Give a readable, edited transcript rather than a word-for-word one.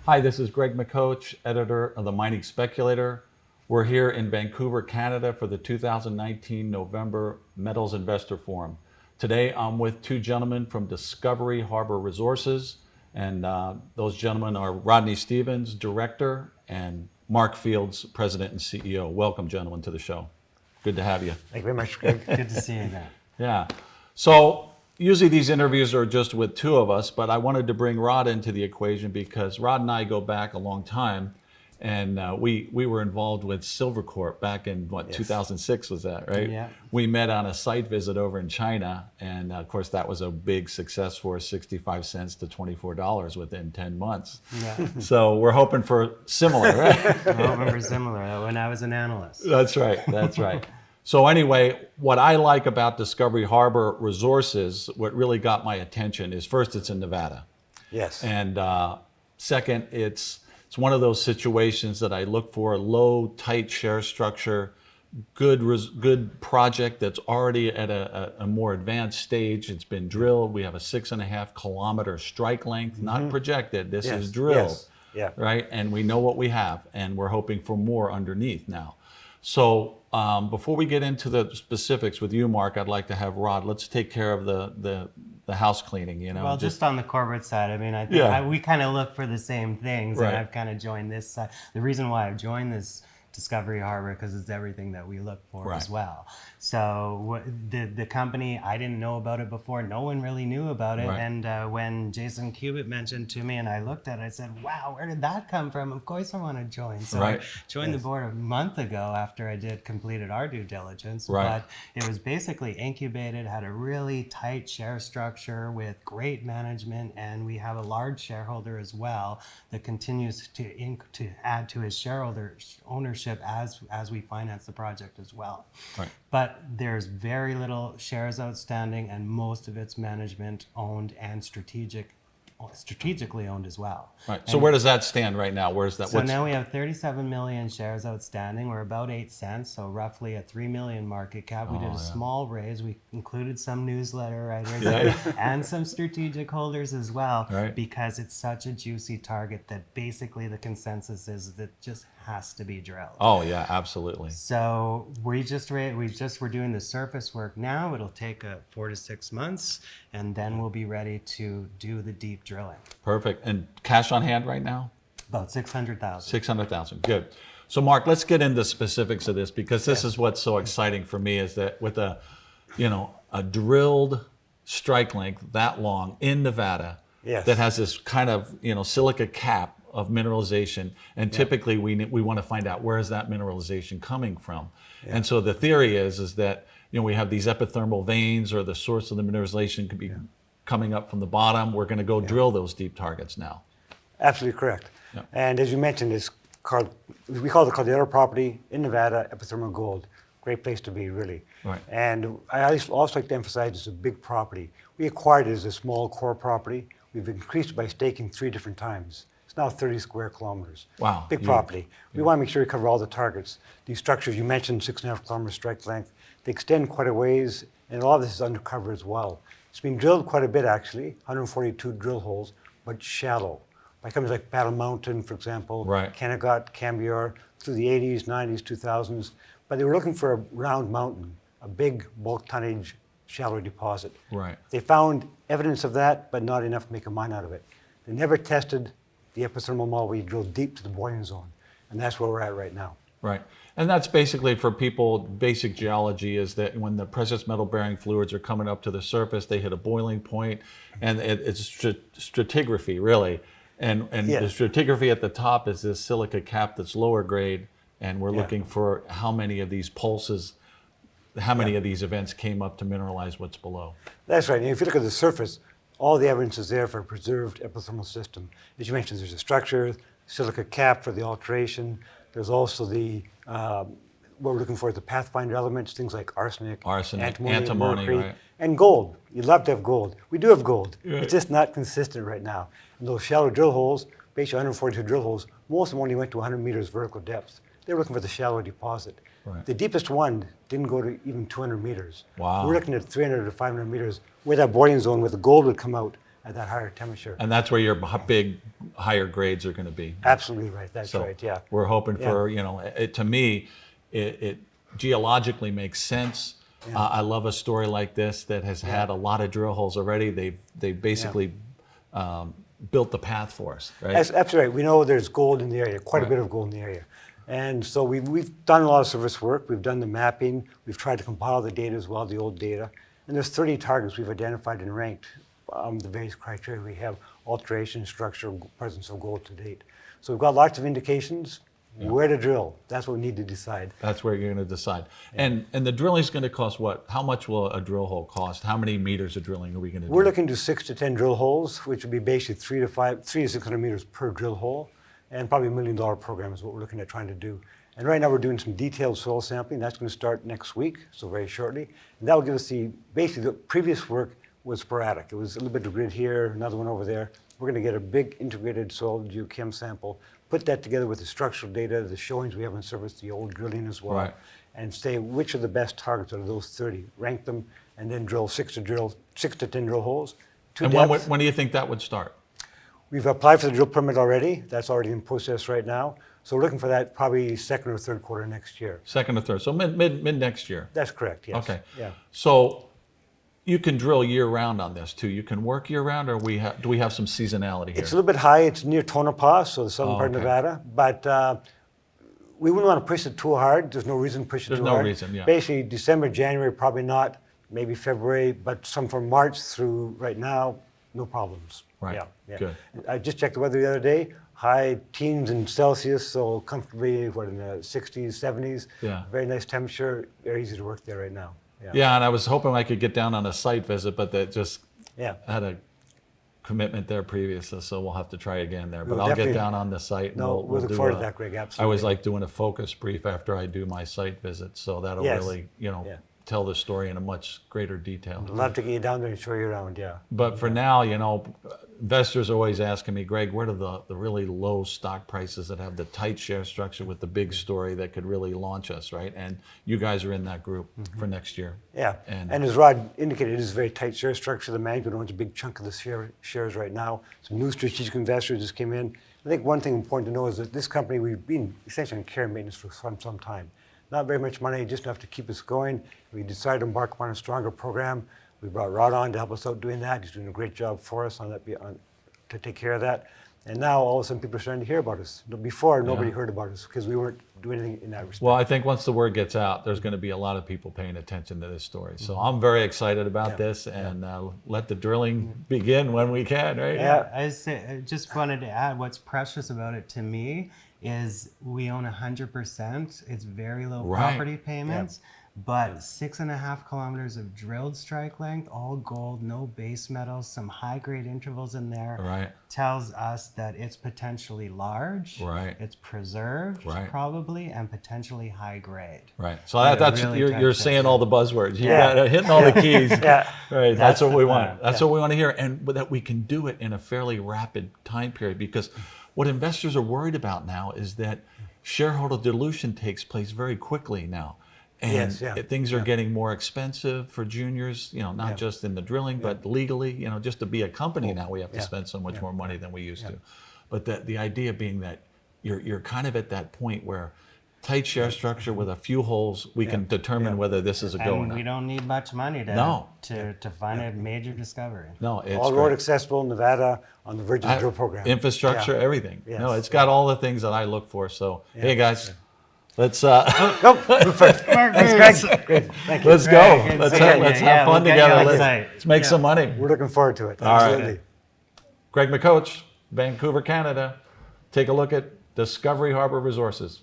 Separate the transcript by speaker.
Speaker 1: Hi, this is Greg McCoach, editor of the Mining Speculator. We're here in Vancouver, Canada for the 2019 November Metals Investor Forum. Today I'm with two gentlemen from Discovery Harbor Resources, and those gentlemen are Rodney Stevens, director, and Mark Fields, president and CEO. Welcome, gentlemen, to the show. Good to have you.
Speaker 2: Thank you very much, Greg.
Speaker 3: Good to see you again.
Speaker 1: Yeah. So usually these interviews are just with two of us, but I wanted to bring Rod into the equation because Rod and I go back a long time, and we were involved with Silvercorp back in, what,
Speaker 2: Yes.
Speaker 1: 2006 was that, right?
Speaker 3: Yeah.
Speaker 1: We met on a site visit over in China, and of course that was a big success for us, 65 cents to $24 within 10 months.
Speaker 3: Yeah.
Speaker 1: So we're hoping for similar, right?
Speaker 3: I remember similar when I was an analyst.
Speaker 1: That's right. That's right. So anyway, what I like about Discovery Harbor Resources, what really got my attention is first, it's in Nevada.
Speaker 2: Yes.
Speaker 1: And second, it's one of those situations that I look for: low, tight share structure, good project that's already at a more advanced stage. It's been drilled. We have a 6.5 kilometer strike length, not projected. This is drilled,
Speaker 2: Yes. Yeah.
Speaker 1: right? And we know what we have, and we're hoping for more underneath now. So before we get into the specifics with you, Mark, I'd like to have Rod. Let's take care of the house cleaning. You know,
Speaker 3: Well, just on the corporate side, I mean, I think
Speaker 1: Yeah.
Speaker 3: we kind of look for the same things,
Speaker 1: Right.
Speaker 3: and I've kind of joined this side. The reason why I've joined this Discovery Harbor because it's everything that we look for
Speaker 1: Right.
Speaker 3: as well. So the company, I didn't know about it before. No one really knew about it.
Speaker 1: Right.
Speaker 3: And when Jason Cubitt mentioned to me and I looked at it, I said, wow, where did that come from? Of course I want to join. So
Speaker 1: Right.
Speaker 3: I joined the board a month ago after I completed our due diligence.
Speaker 1: Right.
Speaker 3: But it was basically incubated, had a really tight share structure with great management, and we have a large shareholder as well that continues to add to his shareholder ownership as we finance the project as well.
Speaker 1: Right.
Speaker 3: But there's very little shares outstanding, and most of it's management owned and strategically owned as well.
Speaker 1: Right. So where does that stand right now? Where's that?
Speaker 3: So now we have 37 million shares outstanding. We're about 8 cents, so roughly a 3 million market cap. We did a small raise. We included some newsletter writers and some strategic holders as well,
Speaker 1: Right.
Speaker 3: because it's such a juicy target that basically the consensus is that it just has to be drilled.
Speaker 1: Oh yeah, absolutely.
Speaker 3: So we're doing the surface work now. It'll take 4 to 6 months, and then we'll be ready to do the deep drilling.
Speaker 1: Perfect. And cash on hand right now?
Speaker 3: About 600,000.
Speaker 1: 600,000. Good. So Mark, let's get into specifics of this, because this is what's so exciting for me, is that with a drilled strike length that long in Nevada,
Speaker 2: Yes.
Speaker 1: that has this kind of silica cap of mineralization, and typically we want to find out where is that mineralization coming from. And so the theory is that we have these epithermal veins, or the source of the mineralization could be coming up from the bottom. We're going to go drill those deep targets now.
Speaker 2: Absolutely correct.
Speaker 1: Yeah.
Speaker 2: And as you mentioned, we call the Caldera property in Nevada epithermal gold. Great place to be, really.
Speaker 1: Right.
Speaker 2: And I also like to emphasize it's a big property. We acquired it as a small core property. We've increased it by staking 3 different times. It's now 30 square kilometers.
Speaker 1: Wow.
Speaker 2: Big property. We want to make sure we cover all the targets. These structures, you mentioned 6.5 kilometer strike length. They extend quite a ways, and a lot of this is undercover as well. It's been drilled quite a bit, actually, 142 drill holes, but shallow. By companies like Battle Mountain, for example,
Speaker 1: Right.
Speaker 2: Kennegot, Cambior, through the 80s, 90s, 2000s. But they were looking for a round mountain, a big bulk tonnage, shallow deposit.
Speaker 1: Right.
Speaker 2: They found evidence of that, but not enough to make a mine out of it. They never tested the epithermal model where you drill deep to the boiling zone. And that's where we're at right now.
Speaker 1: Right. And that's basically, for people, basic geology is that when the precious metal bearing fluids are coming up to the surface, they hit a boiling point, and it's stratigraphy, really. And the stratigraphy at the top is this silica cap that's lower grade, and we're looking for how many of these pulses, how many of these events came up to mineralize what's below.
Speaker 2: That's right. And if you look at the surface, all the evidence is there for a preserved epithermal system. As you mentioned, there's a structure, silica cap for the alteration. There's also what we're looking for is the pathfinder elements, things like arsenic, antimony, mercury,
Speaker 1: right.
Speaker 2: and gold. You'd love to have gold. We do have gold.
Speaker 1: Right.
Speaker 2: It's just not consistent right now. And those shallow drill holes, basically 142 drill holes, most of them only went to 100 meters vertical depth. They were looking for the shallow deposit.
Speaker 1: Right.
Speaker 2: The deepest one didn't go to even 200 meters.
Speaker 1: Wow.
Speaker 2: We're looking at 300 to 500 meters where that boiling zone, where the gold would come out at that higher temperature.
Speaker 1: And that's where your big, higher grades are going to be.
Speaker 2: Absolutely right. That's
Speaker 1: So
Speaker 2: right. Yeah.
Speaker 1: we're hoping
Speaker 2: Yeah.
Speaker 1: for, to me, it geologically makes sense. I love a story like this that has had a lot of drill holes already. They've basically built the path for us, right?
Speaker 2: That's absolutely right. We know there's gold in the area, quite a
Speaker 1: Right.
Speaker 2: bit of gold in the area. And so we've done a lot of surface work. We've done the mapping. We've tried to compile the data as well, the old data. And there's 30 targets we've identified and ranked the various criteria we have: alteration, structure, presence of gold to date. So we've got lots of indications. Where to drill? That's what we need to decide.
Speaker 1: That's where you're going to decide. And the drilling is going to cost what? How much will a drill hole cost? How many meters of drilling are we going to do?
Speaker 2: We're looking to 6 to 10 drill holes, which would be basically 3 to 600 meters per drill hole, and probably $1 million program is what we're looking at trying to do. And right now we're doing some detailed soil sampling. That's going to start next week, so very shortly. And that will give us basically the previous work was sporadic. It was a little bit of grid here, another one over there. We're going to get a big integrated soil geochem sample, put that together with the structural data, the showings we have on surface, the old drilling as well,
Speaker 1: Right.
Speaker 2: and say which are the best targets out of those 30, rank them, and then drill 6 to 10 drill holes. To
Speaker 1: And
Speaker 2: depth.
Speaker 1: when do you think that would start?
Speaker 2: We've applied for the drill permit already. That's already in process right now. So we're looking for that probably second or third quarter next year.
Speaker 1: Second or third? So mid next year.
Speaker 2: That's correct, yes.
Speaker 1: Okay.
Speaker 2: Yeah.
Speaker 1: So you can drill year round on this too. You can work year round, or do we have some seasonality here?
Speaker 2: It's a little bit high. It's near Tonopah, so the southern part of
Speaker 1: okay.
Speaker 2: Nevada. But we wouldn't want to push it too hard. There's no reason to push it
Speaker 1: There's
Speaker 2: too
Speaker 1: no
Speaker 2: hard.
Speaker 1: reason, yeah.
Speaker 2: Basically, December, January, probably not. Maybe February, but some from March through right now, no problems.
Speaker 1: Right.
Speaker 2: Yeah, yeah.
Speaker 1: Good.
Speaker 2: I just checked the weather the other day. High teens in Celsius, so comfortably, in the 60s, 70s.
Speaker 1: Yeah.
Speaker 2: Very nice temperature. Very easy to work there right now.
Speaker 1: Yeah, and I was hoping I could get down on a site visit, but that just
Speaker 2: Yeah.
Speaker 1: had a commitment there previously, so we'll have to try again there. But
Speaker 2: We'll
Speaker 1: I'll get
Speaker 2: definitely-
Speaker 1: down on the site. And
Speaker 2: No, we'll look
Speaker 1: do
Speaker 2: forward to
Speaker 1: a-
Speaker 2: that, Greg,
Speaker 1: I always
Speaker 2: absolutely.
Speaker 1: like doing a focus brief after I do my site visit, so that'll
Speaker 2: Yes.
Speaker 1: really,
Speaker 2: Yeah.
Speaker 1: tell the story in a much greater detail.
Speaker 2: I'd love to get you down there and show you around, yeah.
Speaker 1: But for now, investors are always asking me, Greg, where are the really low stock prices that have the tight share structure with the big story that could really launch us, right? And you guys are in that group for next year.
Speaker 2: Yeah,
Speaker 1: And-
Speaker 2: and as Rod indicated, it is a very tight share structure. The management owns a big chunk of the shares right now. Some new strategic investors just came in. I think one thing important to know is that this company, we've been essentially in care and maintenance for some time. Not very much money, just enough to keep us going. We decided to embark upon a stronger program. We brought Rod on to help us out doing that. He's doing a great job for us to take care of that. And now all of a sudden people are starting to hear about us. Before, nobody heard about us because we weren't doing anything in that respect.
Speaker 1: Well, I think once the word gets out, there's going to be a lot of people paying attention to this story. So I'm very excited about this, and let the drilling begin when we can, right?
Speaker 2: Yeah.
Speaker 3: I just wanted to add what's precious about it to me is we own 100%. It's very low
Speaker 1: Right.
Speaker 3: property payments, but 6.5 kilometers of drilled strike length, all gold, no base metals, some high grade intervals in there.
Speaker 1: Right.
Speaker 3: Tells us that it's potentially large.
Speaker 1: Right.
Speaker 3: It's preserved
Speaker 1: Right.
Speaker 3: probably and potentially high grade.
Speaker 1: Right. So
Speaker 3: Yeah,
Speaker 1: that's
Speaker 3: really
Speaker 1: you're
Speaker 3: tight
Speaker 1: saying all the buzzwords. You
Speaker 2: Yeah.
Speaker 1: got hitting all the keys.
Speaker 2: Yeah.
Speaker 1: Right. That's what
Speaker 3: the
Speaker 1: we
Speaker 3: plan.
Speaker 1: want. That's what we want to hear, and that we can do it in a fairly rapid time period, because what investors are worried about now is that shareholder dilution takes place very quickly now. And
Speaker 2: Yes, yeah.
Speaker 1: things are getting more expensive for juniors, not just in the drilling, but legally, just to be a company now, we have to spend so much more money than we used to. But the idea being that you're kind of at that point where tight share structure with a few holes, we can determine whether this is a go or
Speaker 3: And we
Speaker 1: not.
Speaker 3: don't need much money
Speaker 1: No.
Speaker 3: to find a major discovery.
Speaker 1: No, it's
Speaker 2: all road
Speaker 1: great.
Speaker 2: accessible, Nevada, on the Virgin Drill Program.
Speaker 1: Infrastructure,
Speaker 2: Yeah.
Speaker 1: everything.
Speaker 2: Yes.
Speaker 1: No, it's got all the things that I look for. So, hey guys, let's
Speaker 2: Go, first. Thanks, Greg. Great, thank you.
Speaker 1: let's go.
Speaker 3: Greg,
Speaker 1: Let's
Speaker 3: it's
Speaker 1: have,
Speaker 3: good.
Speaker 1: let's
Speaker 3: Yeah,
Speaker 1: have
Speaker 3: we'll
Speaker 1: fun
Speaker 3: get you
Speaker 1: together.
Speaker 3: on
Speaker 1: Let's,
Speaker 3: site.
Speaker 1: let's make some money.
Speaker 2: We're looking forward to it.
Speaker 1: All right.
Speaker 2: Absolutely.
Speaker 1: Greg McCoach, Vancouver, Canada. Take a look at Discovery Harbor Resources.